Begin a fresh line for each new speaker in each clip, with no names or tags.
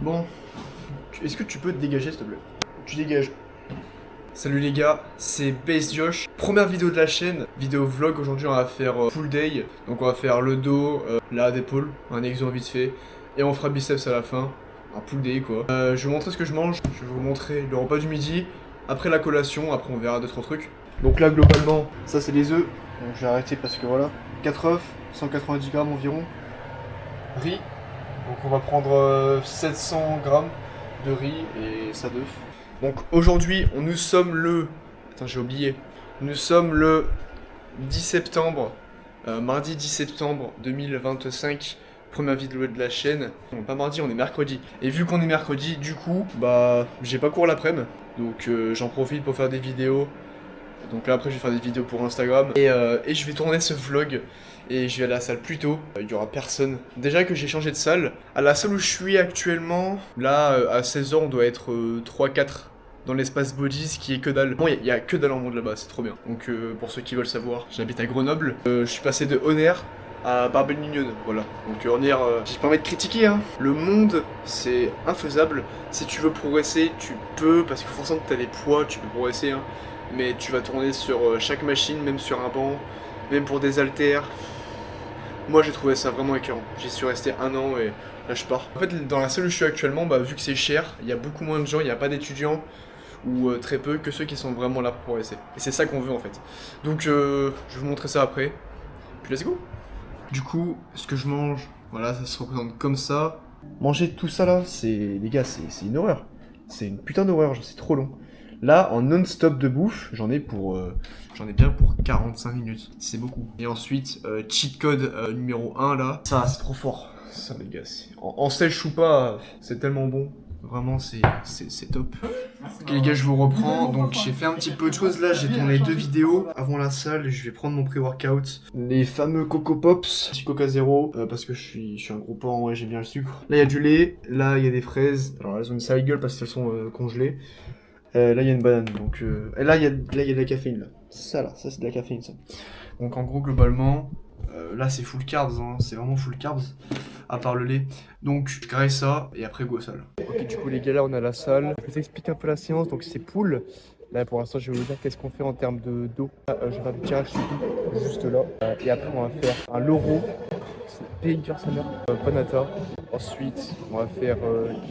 Bon, est-ce que tu peux te dégager s'il te plaît? Tu dégages. Salut les gars, c'est Base Josh. Première vidéo de la chaîne, vidéo vlog. Aujourd'hui on va faire full day. Donc on va faire le dos, la d'épaule, un exo vite fait. Et on fera biceps à la fin. Un full day quoi. Je vais vous montrer ce que je mange. Je vais vous montrer le repas du midi. Après la collation, après on verra d'autres trucs. Donc là globalement, ça c'est les œufs. Donc je vais arrêter parce que voilà. 4 œufs, 190 grammes environ. Riz. Donc on va prendre 700 grammes de riz et ça d'œufs. Donc aujourd'hui, nous sommes le... Attends, j'ai oublié. Nous sommes le 10 septembre, mardi 10 septembre 2025. Première vidéo de la chaîne. Non, pas mardi, on est mercredi. Et vu qu'on est mercredi, du coup, bah, j'ai pas cours l'après-midi. Donc j'en profite pour faire des vidéos. Donc là après je vais faire des vidéos pour Instagram. Et je vais tourner ce vlog. Et je vais à la salle plus tôt, il y aura personne. Déjà que j'ai changé de salle, à la salle où je suis actuellement, là à 16h on doit être 3-4 dans l'espace body, ce qui est que dalle. Bon, il y a que dalle en monde là-bas, c'est trop bien. Donc pour ceux qui veulent savoir, j'habite à Grenoble. Je suis passé de Honner à Barbel-Mignonne, voilà. Donc Honner, j'ai pas envie de critiquer, hein. Le monde, c'est infaisable. Si tu veux progresser, tu peux, parce que forcément t'as des poids, tu peux progresser, hein. Mais tu vas tourner sur chaque machine, même sur un banc, même pour des haltères. Moi j'ai trouvé ça vraiment écœurant. J'y suis resté 1 an et là je pars. En fait dans la salle où je suis actuellement, bah, vu que c'est cher, il y a beaucoup moins de gens, il n'y a pas d'étudiants ou très peu que ceux qui sont vraiment là pour progresser. Et c'est ça qu'on veut en fait. Donc je vais vous montrer ça après. Puis let's go. Du coup, ce que je mange, voilà, ça se représente comme ça. Manger tout ça là, c'est... Les gars, c'est une horreur. C'est une putain d'horreur, c'est trop long. Là, en non-stop de bouffe, j'en ai bien pour 45 minutes. C'est beaucoup. Et ensuite, cheat code numéro 1 là. Ça, c'est trop fort. Ça, les gars, en sèche ou pas, c'est tellement bon. Vraiment, c'est top. Ok les gars, je vous reprends. Donc j'ai fait un petit peu de choses là. J'ai tourné 2 vidéos. Avant la salle, je vais prendre mon pré-workout. Les fameux Coco Pops. Petit Coca Zéro. Parce que je suis un gros pan, ouais, j'aime bien le sucre. Là, il y a du lait. Là, il y a des fraises. Alors, elles ont une sale gueule parce qu'elles sont congelées. Là il y a une banane, donc et là il y a de la caféine là. Ça là, ça c'est de la caféine ça. Donc en gros globalement, là c'est full carbs, hein, c'est vraiment full carbs, à part le lait. Donc je graisse ça et après go à salle. Ok du coup les gars là on est à la salle. Je vous explique un peu la séance, donc c'est pool. Là pour l'instant je vais vous dire qu'est-ce qu'on fait en termes de dos. Je vais faire du tirage sur dos, juste là. Et après on va faire un loro, Painter Summer, Panata. Ensuite on va faire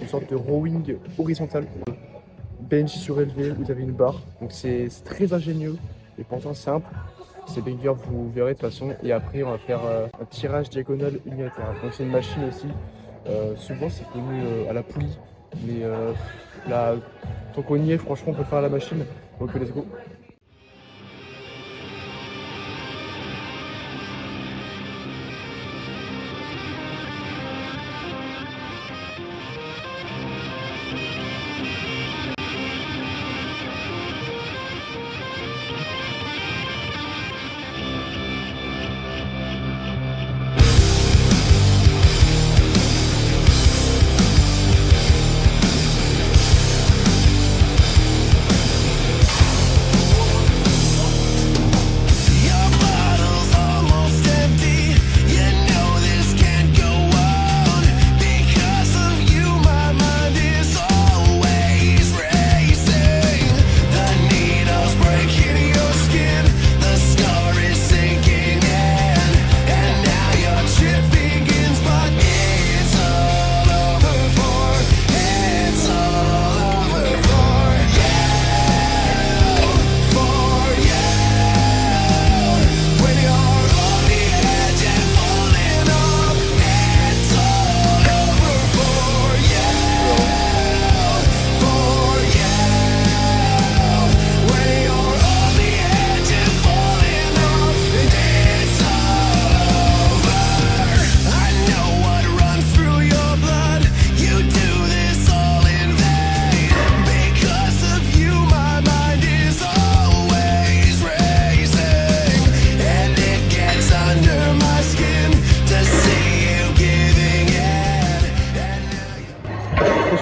une sorte de rowing horizontal. Bench surélevé, vous avez une barre, donc c'est très ingénieux et pourtant simple. C'est banger, vous verrez de toute façon. Et après on va faire un tirage diagonal unilatéral. Donc c'est une machine aussi, souvent c'est connu à la poulie, mais là, tant qu'on y est, franchement on peut le faire à la machine, donc let's go.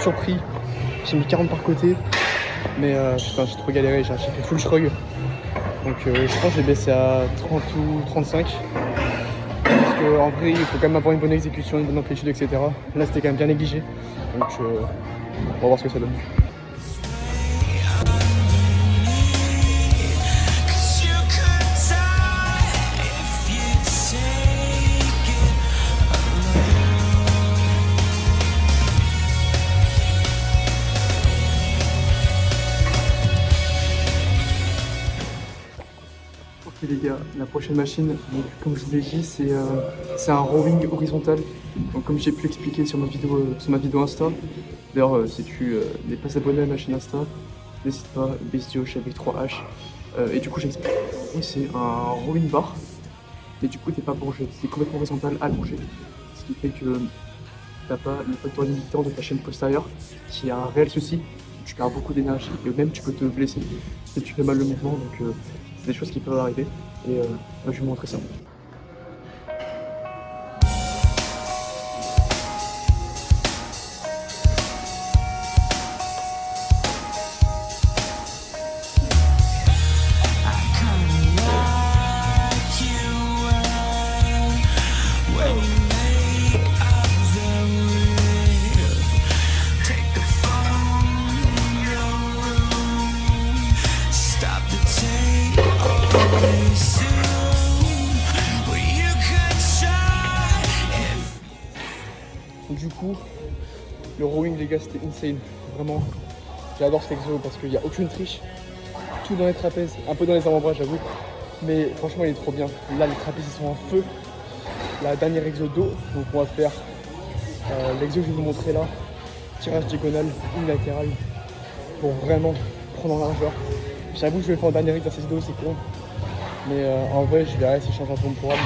Surpris, j'ai mis 40 par côté, mais putain j'ai trop galéré, j'ai fait full shrug, donc je pense que j'ai baissé à 30 ou 35, parce que en vrai, il faut quand même avoir une bonne exécution, une bonne amplitude, etc. Là, c'était quand même bien négligé. Donc, on va voir ce que ça donne. Ok les gars, la prochaine machine, donc, comme je vous l'ai dit, c'est un rowing horizontal. Donc comme j'ai pu expliquer sur ma vidéo Insta, d'ailleurs si tu n'es pas abonné à ma chaîne Insta, n'hésite pas, Bestioche avec 3H. Et du coup j'explique. Oui, c'est un rowing bar, mais du coup t'es pas bourgé, c'est complètement horizontal allongé. Ce qui fait que t'as pas le facteur limitant de ta chaîne postérieure, qui a un réel souci. Tu perds beaucoup d'énergie et même tu peux te blesser si tu fais mal le mouvement. Donc c'est des choses qui peuvent arriver. Et moi, je vais vous montrer ça. Du coup, le rowing les gars c'était insane, vraiment j'adore cet exo parce qu'il n'y a aucune triche, tout dans les trapèzes, un peu dans les avant-bras j'avoue, mais franchement il est trop bien. Là les trapèzes ils sont en feu, la dernière exo dos, donc on va faire l'exo que je vais vous montrer là, tirage diagonal, unilatéral, pour vraiment prendre en largeur. J'avoue que je vais faire un dernier exercice dos, c'est con, mais en vrai je verrai si je change un peu mon programme.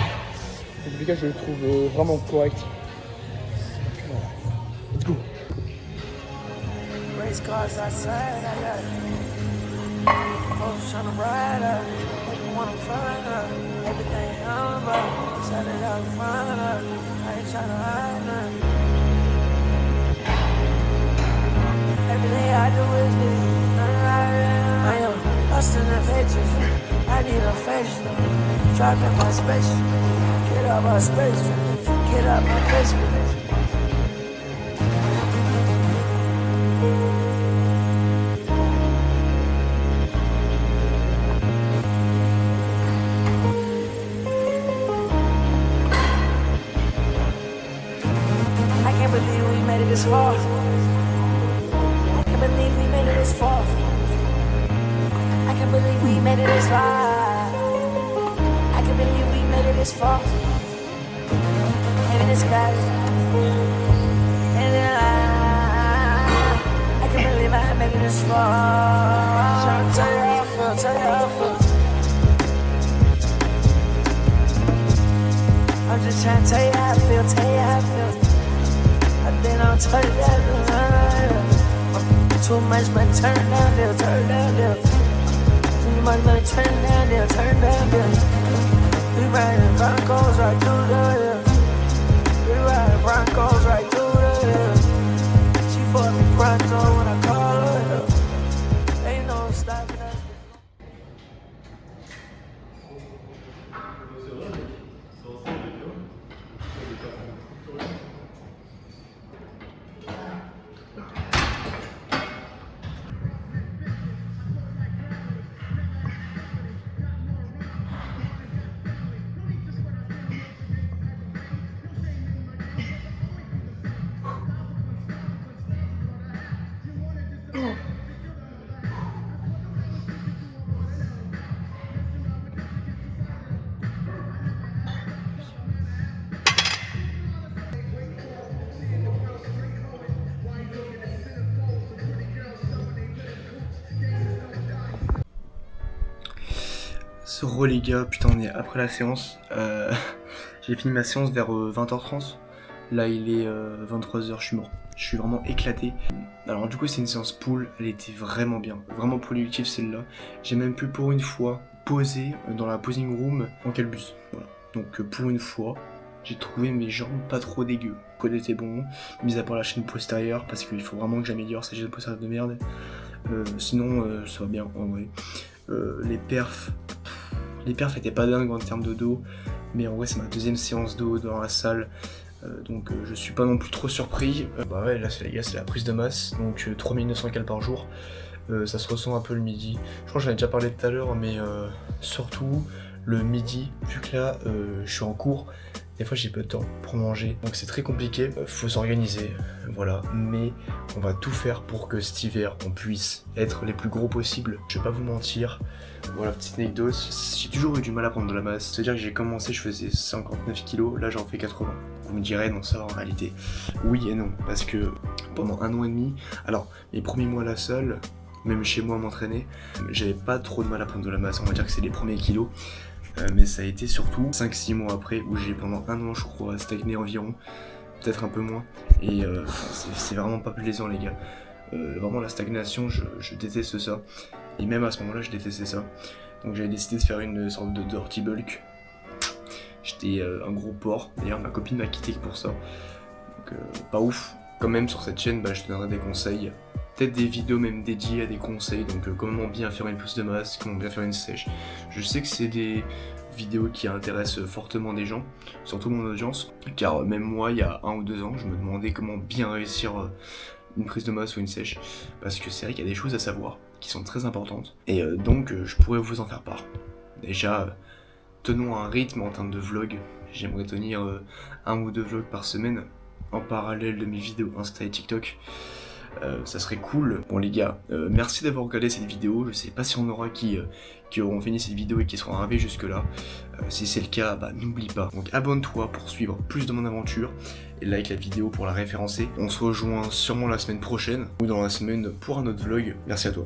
En tout cas je le trouve vraiment correct. Let's go. Race cars outside, I got hoes tryna ride up, they wanna find her, everything I'm about, shout it out, find her, I ain't tryna hide nothing. Everything I do is me, I am lost in the pictures, I need a face, driving my space, get out my space, get out my face. I can't believe we made it this far. I can't believe we made it this far. I can't believe we made it this far. I can't believe we made it this far. Maybe the skies. And then I can't believe I made it this far. Trying to tell you how I feel, tell you how I feel. I'm just trying to tell you how I feel, tell you how I feel. Then I'll turn it down. Too much money, turn down, deal, turn down, deal. Too much money, turn down, deal, turn down, deal. We riding Broncos right through the hill. We riding Broncos right through the hill. She fought me pronto when I call her. Ain't no stopping us. Les gars, putain on est après la séance, j'ai fini ma séance vers 20h30, là il est 23h, je suis mort, je suis vraiment éclaté. Alors du coup c'est une séance pool, elle était vraiment bien, vraiment productive celle-là, j'ai même pu pour une fois poser dans la posing room en calbus, voilà. Donc pour une fois, j'ai trouvé mes jambes pas trop dégueu, le code était bon, mis à part la chaîne postérieure, parce qu'il faut vraiment que j'améliore cette chaîne postérieure de merde, sinon ça va bien en vrai. Les perfs étaient pas dingues en termes de dos, Mais en vrai c'est ma deuxième séance d'eau dans la salle. Donc je suis pas non plus trop surpris. Bah ouais, là les gars c'est la prise de masse, donc 3900 cales par jour. Ça se ressent un peu le midi. Je crois que j'en ai déjà parlé tout à l'heure, mais surtout le midi, vu que là je suis en cours, des fois j'ai peu de temps pour manger, donc c'est très compliqué, faut s'organiser, voilà. Mais on va tout faire pour que cet hiver on puisse être les plus gros possible. Je vais pas vous mentir, voilà, petite anecdote, j'ai toujours eu du mal à prendre de la masse. C'est-à-dire que j'ai commencé, je faisais 59 kilos, là j'en fais 80. Vous me direz, non ça va en réalité. Oui et non, parce que pendant 1 an et demi, alors mes premiers mois à la salle, même chez moi à m'entraîner, j'avais pas trop de mal à prendre de la masse, on va dire que c'est les premiers kilos. Mais ça a été surtout 5-6 mois après où j'ai pendant 1 an je crois stagné environ, peut-être un peu moins, et c'est vraiment pas plaisant les gars. Vraiment la stagnation je déteste ça, et même à ce moment là je détestais ça. Donc j'avais décidé de faire une sorte de dirty bulk. J'étais un gros porc, d'ailleurs ma copine m'a quitté pour ça, donc pas ouf. Quand même sur cette chaîne je te donnerai des conseils, peut-être des vidéos même dédiées à des conseils, donc comment bien faire une prise de masse, comment bien faire une sèche. Je sais que c'est des vidéos qui intéressent fortement des gens, surtout mon audience, car même moi il y a 1 ou 2 ans je me demandais comment bien réussir une prise de masse ou une sèche, parce que c'est vrai qu'il y a des choses à savoir qui sont très importantes, et donc je pourrais vous en faire part. Déjà, tenons un rythme en termes de vlog, j'aimerais tenir 1 ou 2 vlogs par semaine, en parallèle de mes vidéos Insta et TikTok. Ça serait cool. Bon les gars, merci d'avoir regardé cette vidéo. Je sais pas si on aura qui auront fini cette vidéo et qui seront arrivés jusque là. Si c'est le cas, n'oublie pas. Donc abonne-toi pour suivre plus de mon aventure et like la vidéo pour la référencer. On se rejoint sûrement la semaine prochaine ou dans la semaine pour un autre vlog. Merci à toi.